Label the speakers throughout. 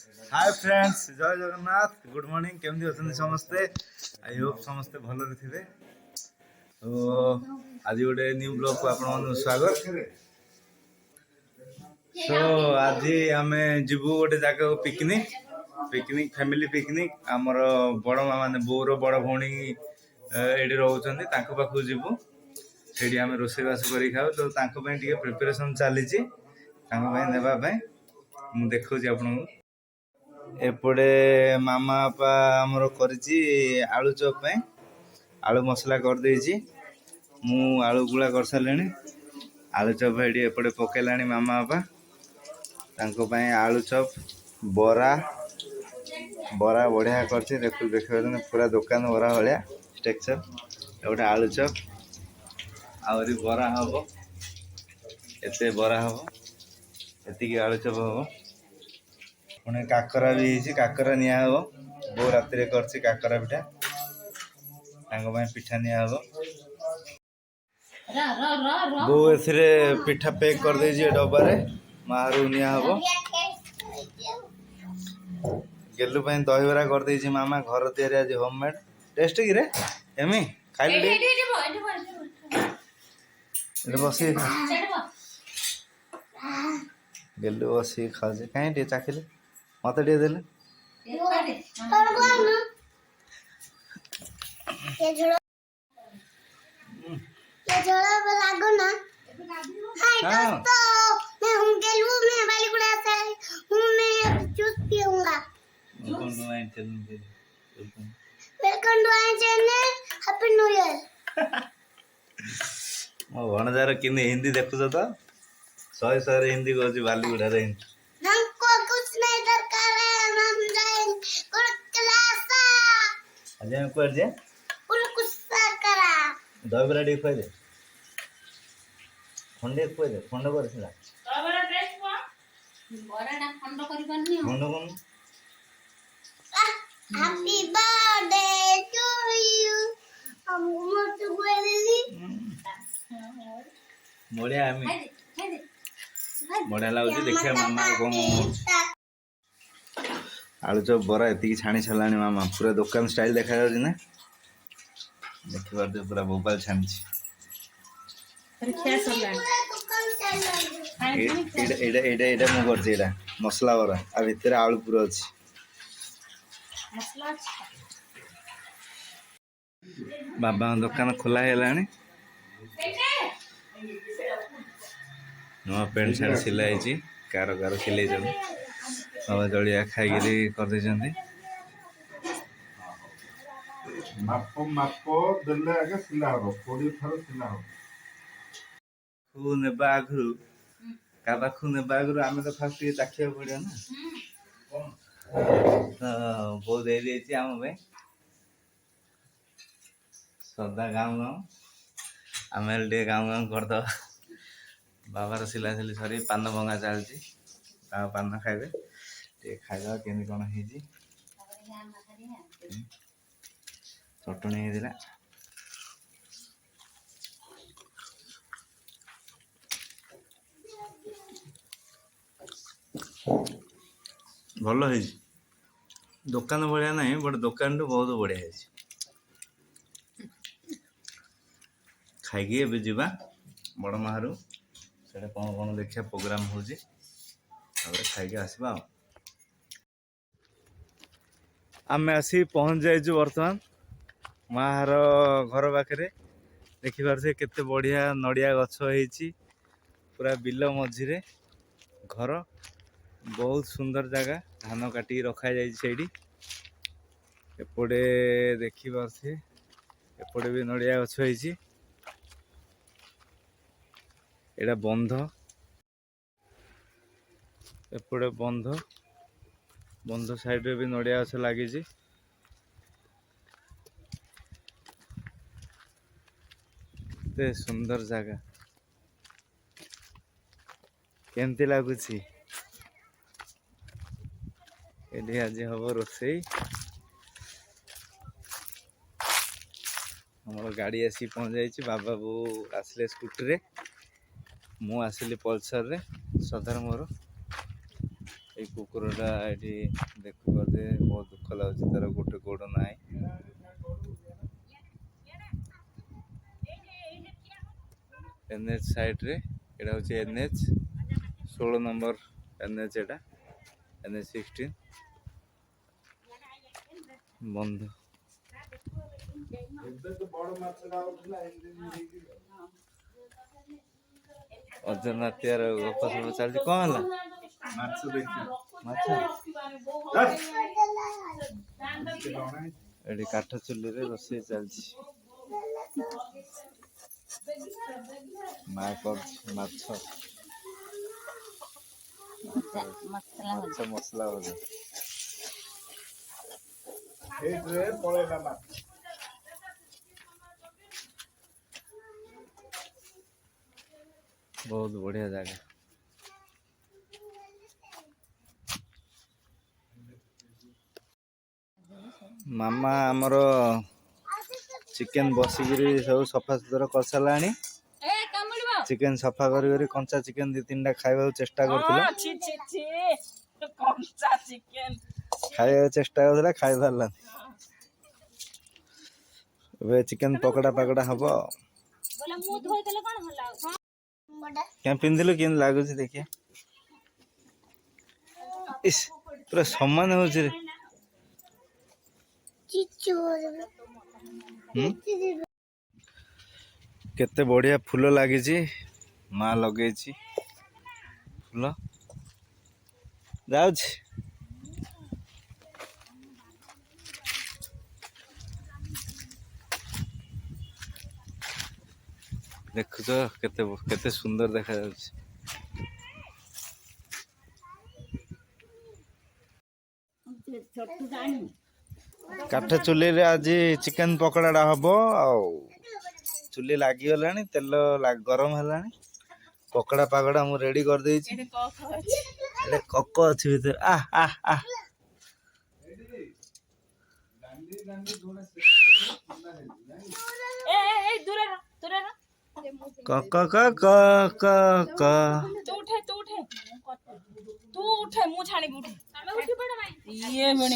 Speaker 1: Hi friends, जय Jagannath, good morning. केमती अच्छे समस्ते? आई होप समस्ते भलरे थे। तो आज गोटे न्यू ब्लॉग को आपण स्वागत। तो आज आम जीवु गोटे जगह पिकनिक पिकनिक फैमिली पिकनिक। आमर बड़ माँ माने बोर बड़ भौणी ये रोचे पाखक जीवु। से आम रोषेईबास कर खाऊ। तो प्रिपरेशन चली देखा आपन एपटे मामा बापा आमर करिछि आलू चॉप पे आलू मसला कर देछि। मु आलू गुला कर सारलेनी। आलू चॉप एडी एपटे पकेलानी मामा बापा तांको पय आलू चॉप बरा बरा बढ़िया करछि। देखु देखिबे पूरा दुकान बरा भलिया स्ट्रक्चर। एगोटे आलू चॉप आउरी बरा हबो, एते बरा हबो, एतिकी आलू चॉप हबो। पुणे काकरा भी है, काकरा निया हबो। बो राति रे करछि काकरा पिठा, तांको पय पिठा निया हबो। बो एथिरे पिठा पैक कर दे जी डब्बा रे मारू निया हबो। गेलु पय दहीबरा कर दे जी मामा, घर तयारी आज होममेड। टेस्ट कि रे एमी खाइलु रे? एटे बसी खा। गेलु बसी खा जे काहे टे चाखिले मते टे देले।
Speaker 2: ये झोला लागो ना। हाय दोस्तों, मैं हूं गेलू, मैं बालीगुड़ा से हूं। मैं जूस पीऊंगा। Welcome to my channel. Happy new year.
Speaker 1: मो भणजार किने हिंदी देखु तो 100 हिंदी कहछि बालीगुड़ा रे।
Speaker 2: हमको कुछ नहीं दरकार है, हम जाएंगे क्लास।
Speaker 1: आज हम कर जे
Speaker 2: कुछ करा
Speaker 1: दहीबरा टे खुआ दे, खंडे खुआ दे। खंड करथिला
Speaker 3: दहीबरा टेस्ट को बराडा खंड करि पानी
Speaker 1: खंड कोन।
Speaker 2: Happy birthday to you. हम मत बोलली
Speaker 1: बढ़िया आमी बढ़िया लागुଛି। देखिए मामा कौन आलू चॉप बरा एतिकी छाणी छलाणी मामा। पूरा दुकान स्टाइल देखा जाଉଛି ना। देखि पारते पूरा मोबाइल छाणी छी।
Speaker 3: परीक्षा सरला
Speaker 1: एडा एडा एडा मु करछि। एडा मसला बरा आ भितर आलू पूरा अछि।
Speaker 3: मसला
Speaker 1: बाबा दुकान खोला हेलाणी। नुआ पेंट शर्ट सिलाई छी। कार कार सिलाई जन बाबा जलिया खाइगिरी कर दे जंदी।
Speaker 4: माप माप देले आगे सिला हो 20 थर सिला हो।
Speaker 1: खु नेबा आगु का पाखु नेबा आगु आमे तो फास्ट ये ताखिया पड़ियो ना। तो बहुत दे दे छी आम पे सदा गाँव गाँव आमे ले गाँव गाँव कर दो। बाबार सिला सिली सरी पान भंगा चलती। पान खाइबे टे खाइबा केमि कोन हेजी। चटणी हेदिला भल है। दुकान बढ़िया ना बट दुकान टू बहुत बढ़िया है। खाइकी एबे जीवा बड़ माहरू से कौन कौन देखिया प्रोग्राम हो खाइके आसवा। आम आसी पहुँच जाइछु बर्तमान मार घर पाखे। देखिपारे केते बढ़िया नड़िया गछ होइछि। पूरा बिल मझिरे घर, बहुत सुंदर जगह। धान काटी रखा जाइछि। एपटे देखिपारे एपटे भी नड़िया गछ होइछि। एटा बंध, एपटे बंध बंध साइड रे भी नड़िया गछ लगी। ते सुंदर जगह केमती लगुछि। एडी आज हम रोसई हमर गाड़ी आसी पहुंच जाइछि। बाबा बो आसले स्कूटी रे, मु आसिली पल्सर रे। सदार मोर ए ये कुकुरटा ये देखो बोधे बहुत दुख लगुच तार गोटे गोड़ ना एनएच साइड रे एटा हूँ एनएच 16 नंबर एनएच एटा एनएच 16 बंधु अजर नातियार गप सब चलती कौन है
Speaker 4: ମାଛ ଦେଖି
Speaker 1: माछ एटी काठ चुली रे रोषे चलती माँ कर माछ मसला बोले
Speaker 4: ସେଇଥିରେ ପଳେଇଲା ମାଛ
Speaker 1: बहुत बढ़िया जगह मामा आमर चिकेन बसिकी सब सफा सुतरा कर साराणी चिकेन सफा करी कंचा चिकेन 2-3टा खाइबा चेष्टा करथिला खाइबा चेष्टा करथिला खाइ पारला ए चिकेन पकड़ा पकड़ा हबो क्या पिंधिलु केन लागुछ देखिए इस पूरा समान हो रे केते बढ़िया फूल लगी माँ लगे फूल जाऊँ देखुच केते केते सुंदर देखा जाउछ काठ चुली रे आज चिकेन पकड़ाटा हम चुली लगी गलानी तेल गरम है पकड़ा पकड़ा मु रेडी कर देछि कक अच्छी भीतर आ आ आ कक कक कक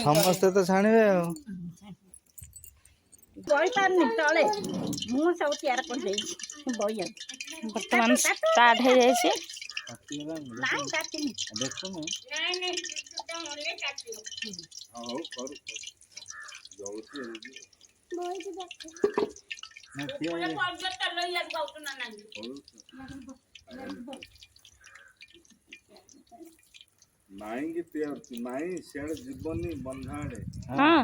Speaker 1: समस्ते तो छाणवे
Speaker 3: बर्तमान स्टार्ट हो जाए
Speaker 4: ମାଇଁ କି ତିଆଉଛି ମାଇଁ ସିଆଡେ ଯିବନି ବନ୍ଧା ଆଡେ
Speaker 3: हाँ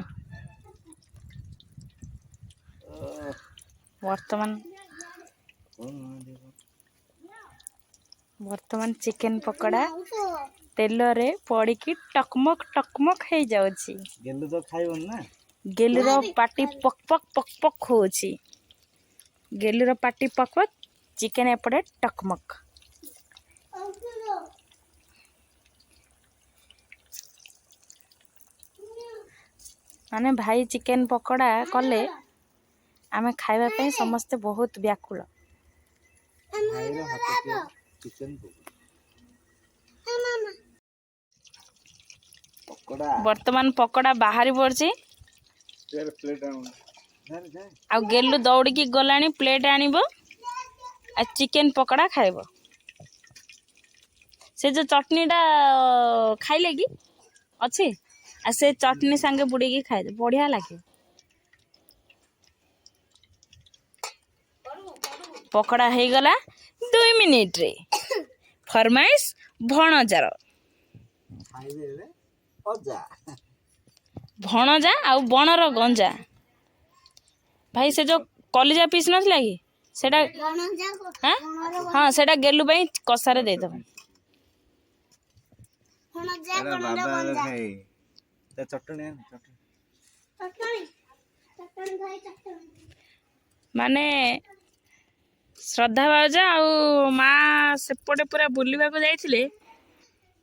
Speaker 3: वर्तमान चिकेन पकोड़ा तेल रे पड़ी की टकमक टकमक हो जाउची
Speaker 1: गेलु तो खाइबन ना
Speaker 3: गेलुर पाटी पक पक पक पक होची गेलुर पाटी पक पक चिकेन एपटे टकमक माने भाई चिकेन पकोड़ा कले आमे खाइबा पे समस्ते बहुत व्याकुल वर्तमान पकोड़ा बाहरी पड़ची आ गेलु दौड़ी गलानी प्लेट आनिबो आ चिकेन पकोड़ा खाइबो से जो चटनीटा खाइले कि अच्छी आ से चटनी संगे बुड़ी की खाए बढ़िया लगे पकोड़ा हो गला 2 मिनिट रे फरमाइश भणजार भणजा आ बणर गंजा भाई से जो कलिजा पीस नथला कि सेटा हाँ हाँ सेटा गेलु भाई कसारे दे दो
Speaker 1: चटनी
Speaker 3: माने श्रद्धा भाउजा आउ माँ सेपटे पूरा बुलवा को जाइथिले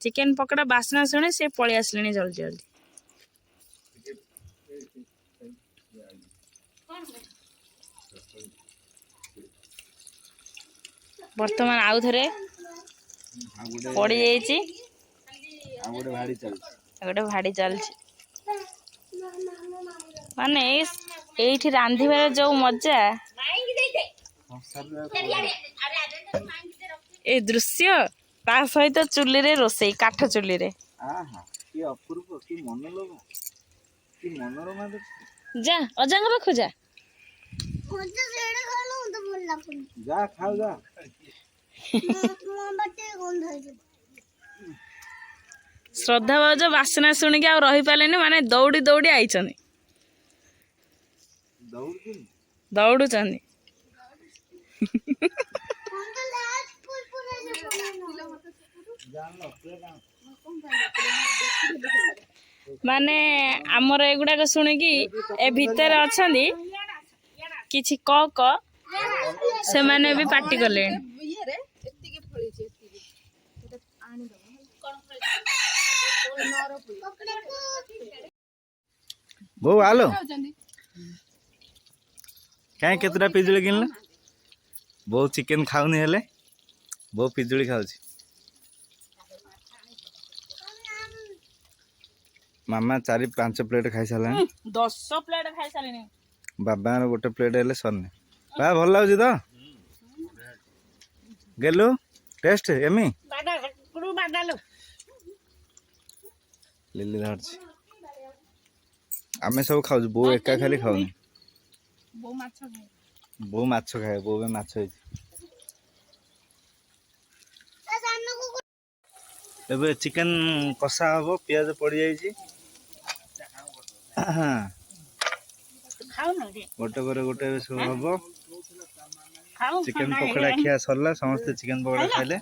Speaker 3: चिकेन पकोड़ा बासना शुणे से पळि आसलेनी जल्दी जल्दी वर्तमान आउ थरे पड़ी जाइछि
Speaker 1: ଆଉ ଗୋଟେ ଭାଡ଼ି ଚାଲିଛି।
Speaker 3: ଗୋଟେ ଭାଡ଼ି ଚାଲିଛି। ମାନେ ଏଇଠି ରାନ୍ଧିବାର ଯୋଉ ମଜା, ଏ ଦୃଶ୍ୟ ତା ସହିତ ଚୁଲିରେ ରୋଷେଇ, କାଠ ଚୁଲିରେ।
Speaker 1: କି ଅପୂର୍ବ, କି ମନୋଲୋଭା, କି ମନୋରମା ଦୃଶ୍ୟ।
Speaker 3: ଯା ଅଜାଙ୍କ ପାଖକୁ ଯା।
Speaker 2: ମତେ ସେଇଟା ଖାଇଲେ ମତେ ଭଲ ଲାଗୁନି।
Speaker 1: ଯା ଖାଉ ଯା।
Speaker 2: ମୋ ବାଟେ ଗନ୍ଧ ହେଇଯିବ।
Speaker 3: ଶ୍ରଦ୍ଧା ଭାଉଜ ବାସ୍ନା ଶୁଣିକି ଆଉ ରହିପାରିଲେନି, ମାନେ ଦୌଡ଼ି ଦୌଡ଼ି ଆଇଛନ୍ତି। ଦୌଡୁଛନ୍ତି। ମାନେ ଆମର ଏଗୁଡାକ ଶୁଣିକି ଏ ଭିତରେ ଅଛନ୍ତି କିଛି ସେମାନେ ବି ପାଟି କଲେଣି।
Speaker 1: ବୋଉ ଆଲୋ, କାହିଁ କେତେଟା ପିଜୁଳି କିଣିଲ? ବୋଉ ଚିକେନ ଖାଉନି, ହେଲେ ବୋଉ ପିଜୁଳି ଖାଉଛି। ମାମା 4-5 ପ୍ଲେଟ ଖାଇସାରିଲାଣି।
Speaker 3: 10 ପ୍ଲେଟ ଖାଇସାରିଲେଣି।
Speaker 1: ବାବାଙ୍କର ଗୋଟେ ପ୍ଲେଟ ହେଲେ ସରିନି। ବା ଭଲ ଲାଗୁଛି ତ? ଗେଲୁ ଟେଷ୍ଟ ଏମି ଲିଲି ଧରିଛି। ଆମେ ସବୁ ଖାଉଛୁ, ବୋଉ ଏକା ଖାଲି ଖାଉନି। ବୋଉ ମାଛ ଖାଏ, ବୋଉ ବି ମାଛ ହେଇଛି। ଏବେ ଚିକେନ କଷା ହବ, ପିଆଜ ପଡିଯାଇଛି। ଗୋଟେ ପରେ ଗୋଟେ ସବୁ ହବ। ଚିକେନ ପକୋଡା ଖିଆ ସରିଲା, ସମସ୍ତେ ଚିକେନ ପକୋଡା ଖାଇଲେ।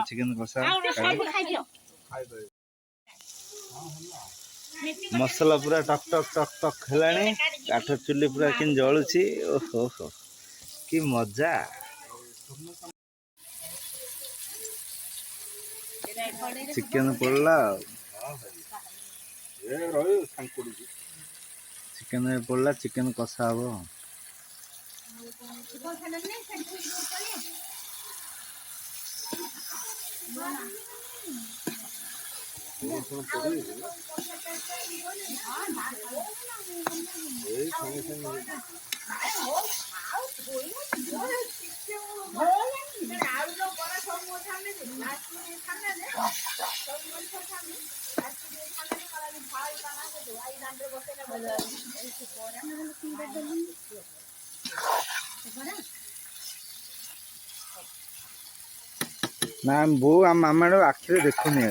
Speaker 1: ଚିକେନ କଷା ମସଲା ପୁରା ଟକ୍ ଟକ୍ ଟକ୍ ଟକ୍ ହେଲାଣି। କାଠ ଚୁଲି ପୁରା କେମିତି ଜଳୁଛି, ଓହୋ ହୋ କି ମଜା। ଚିକେନ ପଡିଲା ଆଉ। ଚିକେନ ପଡିଲା, ଚିକେନ କଷା ହବ। ନା ବୋଉ ଆମ ମାମା ଆଖିରେ ଦେଖୁନି।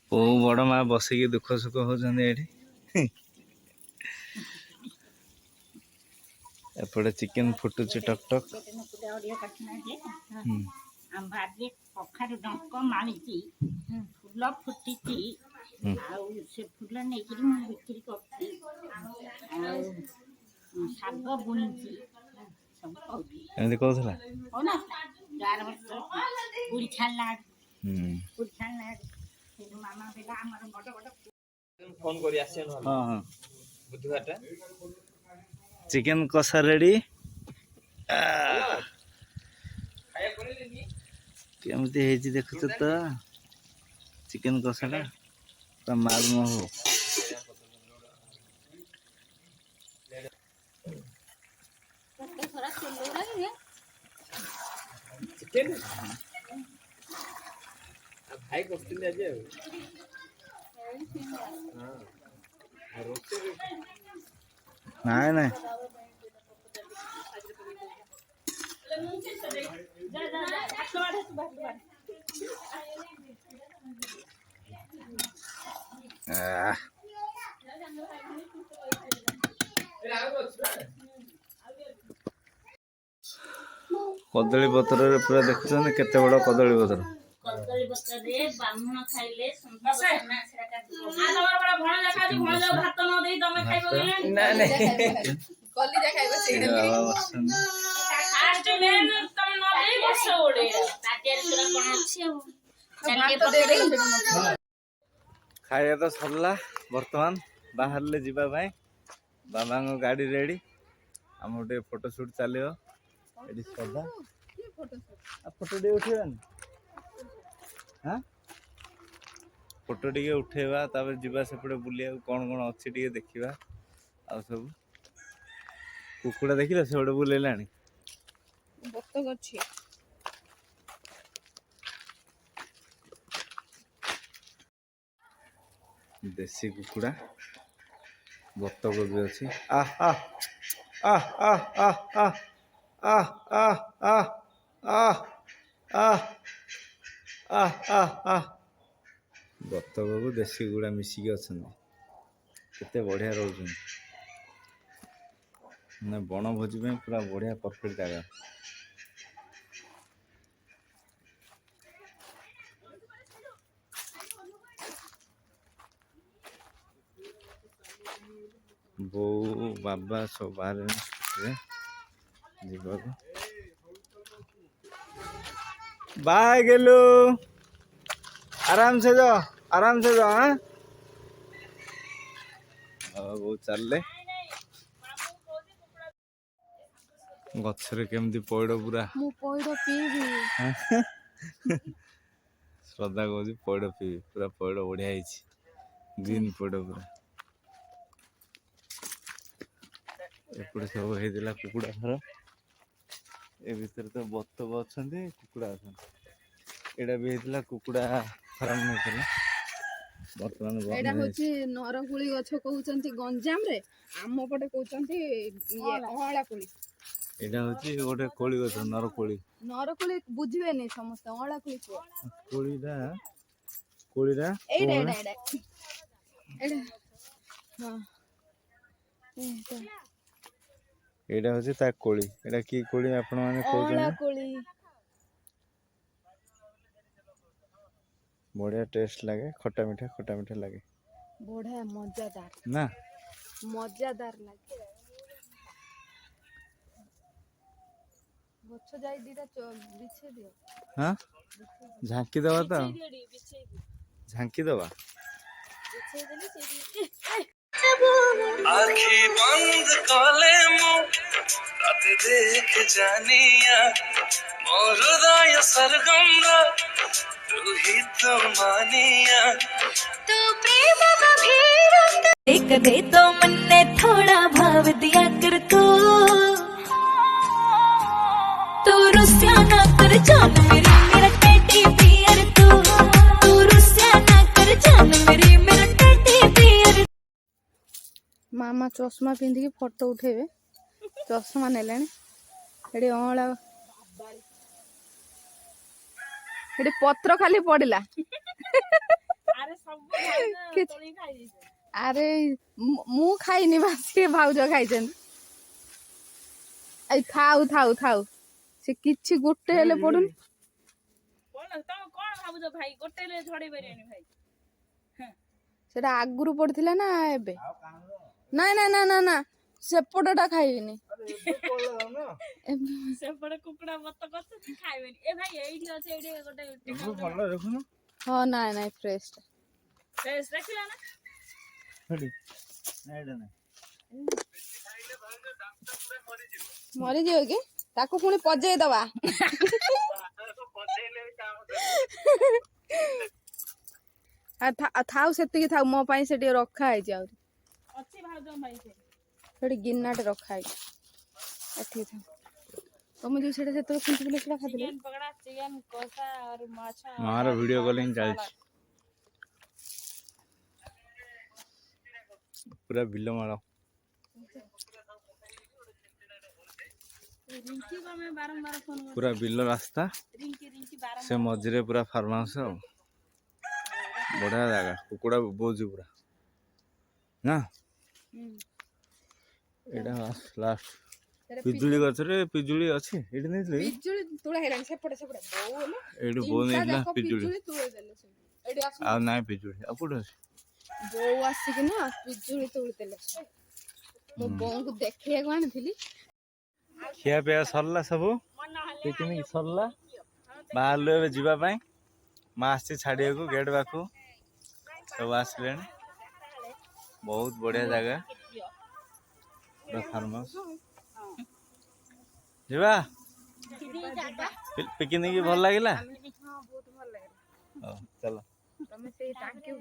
Speaker 1: ବୋଉ ବଡ ମା ବସିକି ଦୁଃଖ ସୁଖ ହଉଛନ୍ତି ଏଠି। ଏପଟେ ଚିକେନ ଫୁଟୁଛି ଟକ୍ ଟକ୍।
Speaker 5: ଆମ ବାଡ଼ିରେ କଖାରୁ ଡଙ୍କ ମାଳିଛି, ଫୁଲ ଫୁଟିଛି, ଆଉ ସେ ଫୁଲ ନେଇକିରି ମୁଁ ବିକ୍ରି କରୁଛି। ଆଉ ଶାଗ ବୁଣିଛି, ସବୁ କହୁଛି।
Speaker 1: ଏମିତି କହୁଥିଲା।
Speaker 5: କହୁନା 4 ବର୍ଷ ପୁରୀ ଛାଡ଼ିଲା, ସେ ମାମା କହିଲା ଆମର ବଡ଼ ବଡ଼
Speaker 6: ଫୋନ କରି ଆସିବା ନହେଲେ
Speaker 1: ହଁ ହଁ
Speaker 6: ବୁଧବାରଟା।
Speaker 1: ଚିକେନ କଷା ରେଡି। କେମିତି ହେଇଛି ଦେଖୁଛ ତ ଚିକେନ କଷା ଟା, ପୁରା ମାଲ ମହୁ।
Speaker 6: ଚିକେନ ଭାଇ କରୁଛନ୍ତି ଆଜି ଆଉ।
Speaker 1: ନାଇଁ ନାଇଁ କଦଳୀ ପତ୍ରରେ ପୁରା ଦେଖୁଛନ୍ତି କେତେ ବଡ କଦଳୀ ପତ୍ର।
Speaker 5: କଦଳୀ ପତ୍ରରେ ବ୍ରାହ୍ମଣ ଖାଇଲେ
Speaker 1: ଖାଇବା ତ ସରିଲା, ବର୍ତ୍ତମାନ ବାହାରିଲେ ଯିବା ପାଇଁ। ବାବାଙ୍କ ଗାଡି ରେଡି, ଆମର ଟିକେ ଫଟୋ ସୁଟ ଚାଲିବ। ଏଠି ଶ୍ରଦ୍ଧା ଫଟୋ ଟିକେ ଉଠେଇବାନି ହଁ ଫଟୋ ଟିକେ ଉଠେଇବା ତାପରେ ଯିବା ସେପଟେ ବୁଲିବାକୁ କଣ କଣ ଅଛି ଟିକେ ଦେଖିବା ଆଉ ସବୁ କୁକୁଡ଼ା ଦେଖିଲ ସେପଟେ ବୁଲେଇଲାଣି
Speaker 3: ବତକ ଅଛି
Speaker 1: ଦେଶୀ କୁକୁଡ଼ା ବତକ ବି ଅଛି ଆହା ଆହ ଆହ ଆହ ଆହ ଆହ ଆହ ଆହ ଆହ ଆହ ଆହ ଆହ ଆହ ବତକକୁ ଦେଶୀ କୁକୁଡ଼ା ମିଶିକି ଅଛନ୍ତି କେତେ ବଢ଼ିଆ ରହୁଛନ୍ତି ମାନେ ବଣଭୋଜି ପାଇଁ ପୁରା ବଢ଼ିଆ ପରଫେକ୍ଟ ଜାଗା ବୋଉ ବାବା ସବୁ ବାହାରେ ଯିବାକୁ बाय गेलू आराम से जाओ हाँ बहुत चलले गछरे केमती पइड़ पूरा
Speaker 3: ମୁଁ ପଇଡ଼ ପିଇବି
Speaker 1: श्रद्धा कहूँ पइड़ पीबी पूरा पइड़ बढ़िया ग्रीन पइड़ पूरा एपटे सब होता कुकुड़ा घर ए भितर तो बतक अच्छा कुकुड़ा अच्छा एटा भी होता कुकुड़ा फार्म होता बर्तमान
Speaker 3: ଏଇଟା ହଉଛି ନରକୁଳି ଗଛ କହୁଛନ୍ତି ଗଞ୍ଜାମ ରେ ଆମ ପଟେ କହୁଛନ୍ତି ଅଁଳା କୋଳି
Speaker 1: ଏଇଟା ହଉଛି ଗୋଟେ କୋଳି ଗଛ ନରକୋଳି
Speaker 3: ନରକୁଳି ବୁଝିବେନି ସମସ୍ତେ ଅଁଳା କୋଳି କୁହ
Speaker 1: କୋଳିଟା
Speaker 3: ଏଇଟା ଏଇଟା ଏଇଟା ଏଇଟା ହଁ
Speaker 1: ଏଇଟା ହଉଛି ତା କୋଳି ଏଇଟା କି କୋଳି ଆପଣ ମାନେ
Speaker 3: ଅଁଳା
Speaker 1: କହୁଛନ୍ତି
Speaker 3: କୋଳି
Speaker 1: बढ़िया टेस्ट लगे खट्टा मीठा लगे
Speaker 3: ବଢିଆ ମଜାଦାର
Speaker 1: ना
Speaker 3: ମଜାଦାର ଲାଗେ ଗଛ ଯାଇ ଦିଟା ବିଛେଇ ଦିଅ
Speaker 1: हाँ झांकी दवा तो झांकी दवा
Speaker 7: आखी बंद कले मु रात देख जानिया मोर हृदय सरगम तू ही तो मानिया
Speaker 8: तू प्रेम गंभीर देख दे तो मन ने थोड़ा भाव दिया कर तू रुस्या ना कर जान मेरी मेरा टेडी बियर तू रुस्या ना कर जान मेरी मेरा टेडी बियर
Speaker 3: मामा चश्मा पिंधिकी फोटो उठेबे चश्मा नेलेनी एडी अँला एडी पत्र खाली पड़िला अरे मु खाइनी बासी भाउज खाइछन आई थाउ थाउ थाउ से किछि गोटे हेले पडुन
Speaker 5: ତମ କଣ ଭାବୁଛ ଭାଇ ଗୋଟେରେ ଝଡେଇ ପାରିବେନି ଭାଇ
Speaker 3: सेटा आगुरु पड़थिला ना एबे ना ना ना ना ना सेपटटा खाइबिनी
Speaker 5: ସେପଟେ କୁକୁଡ଼ା ବତକ ଅଛି ଖାଇବେନି ଏ ଭାଇ ଏଇଠି ଅଛି ଏଇଠି ଗୋଟେ
Speaker 3: हाँ ना ना फ्रेश
Speaker 5: ଫ୍ରେଶ ଦେଖିଲା ନା
Speaker 3: मरी जियो कि ताको पुणी पजेई दबा थाउ सेतिकी थाउ मो पाई से रखा है आउरी
Speaker 5: ଅଛି ଭାଉଜ ଭାଇ
Speaker 3: ସେଠି गिन्नाटे रखा है एठी था तुम जो सेटा जतो खिंचले सेटा खादिले
Speaker 5: चिकन पकड़ा चिकन कोसा और माछ
Speaker 1: मार वीडियो कॉलिंग चल पूरा बिल मार
Speaker 5: रिंकी को मैं बारंबार फोन कर
Speaker 1: पूरा बिल रास्ता
Speaker 5: रिंकी बारंबार
Speaker 1: से मझे पूरा फार्म हाउस बढ़िया जगह कुकुड़ा बोझू पूरा ना एटा लास्ट पिजुली गछरे पिजुली अछि एठी नै थले
Speaker 3: पिजुली तुळा हेलानी सेपटे सेपटे बोल
Speaker 1: एठी बो नै ना पिजुली
Speaker 3: तुळे देले से एडी आस
Speaker 1: आ नै पिजुली आ कोड अछि
Speaker 3: बो आसी कि ना पिजुली तुळे देले मो बो को देखिए को आनथिली
Speaker 1: खिया पे सरला सब पिकनिक सरला बाहरलो ए जीवा पई मास छाड़िया को गेट बाकू सब आसले बहुत बढ़िया जगह फार्म हाउस जीवा ପିକନିକ ଭଲ ଲାଗିଲା?
Speaker 5: ହଁ ବହୁତ ଭଲ ଲାଗିଲା।
Speaker 1: ହଉ ଚାଲ।
Speaker 5: ତମେ ସେଇ ଟାଙ୍କି